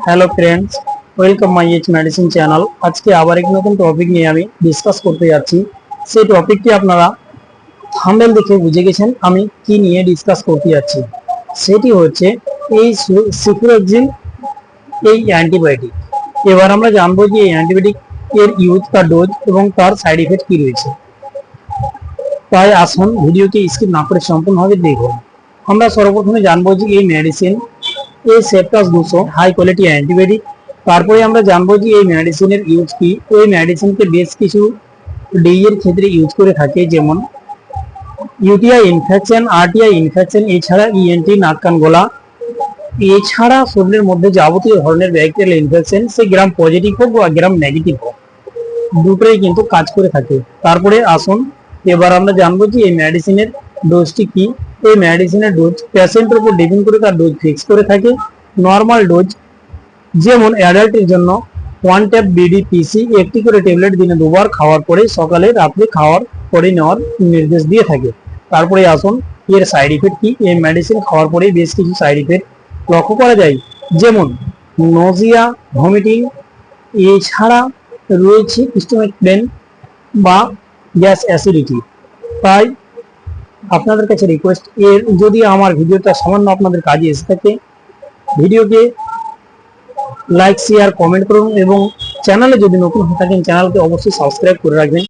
Hello friends, welcome my H medicine channel. আজকে আবার এক নতুন টপিক নিয়ে আমি ডিসকাস করতে যাচ্ছি। সেই টপিকটি আপনারা থাম্বনেল দেখে বুঝে গেছেন আমি কি নিয়ে ডিসকাস করতে যাচ্ছি। সেটি হচ্ছে এই সিফ্লোক্সিন, এই অ্যান্টিবায়োটিক। এবার আমরা জানবো যে এই অ্যান্টিবায়োটিক এর ইউজ, তার ডোজ এবং তার সাইড ইফেক্ট কি রয়েছে। তাই আসুন ভিডিওকে স্কিপ না করে সম্পূর্ণভাবে দেখুন। আমরা সর্বপ্রথমে জানবো যে এই মেডিসিন এই সেপ্টাস 200 হাই কোয়ালিটি অ্যান্টিবায়োটিক। তারপরে আমরা জানবো যে এই মেডিসিনের ইউজ কি। এই মেডিসিনকে বেশ কিছু এর ক্ষেত্রে ইউজ করে থাকে, যেমন ইউটিআই ইনফেকশন, আরটিআই ইনফেকশন, এছাড়া ইএনটি, নাক কান গলা, এছাড়া শরীরের মধ্যে যাবতীয় ধরনের ব্যাকটেরিয়াল ইনফেকশন, সে গ্রাম পজিটিভ হোক বা গ্রাম নেগেটিভ হোক, দুটোই কিন্তু কাজ করে থাকে। তারপরে আসুন এবার আমরা জানবো যে এই মেডিসিনের ডোজটি কি। এই মেডিসিনের ডোজ পেশেন্টের উপর ডিপেন্ড করে তার ডোজ ফিক্স করে থাকে। নর্মাল ডোজ, যেমন অ্যাডাল্টের জন্য 1 ট্যাব বিডিপিসি, একটি করে ট্যাবলেট দিনে 2 বার খাওয়ার পরে, সকালে রাত্রে খাওয়ার পরে নেওয়ার নির্দেশ দিয়ে থাকে। তারপরে আসুন এর সাইড ইফেক্ট কি। এই মেডিসিন খাওয়ার পরে বেশ কিছু সাইড ইফেক্ট লক্ষ্য করা যায়, যেমন নজিয়া, ভমিটিং, এছাড়া রয়েছে স্টোমাক পেন বা গ্যাস অ্যাসিডিটি। তাই আপনাদের কাছে রিকোয়েস্ট, এর যদি আমার ভিডিওটা সামান্য আপনাদের কাজে এসে থাকে, ভিডিওকে লাইক, শেয়ার, কমেন্ট করুন এবং চ্যানেলে যদি নতুন হয়ে থাকেন চ্যানেলকে অবশ্যই সাবস্ক্রাইব করে রাখবেন।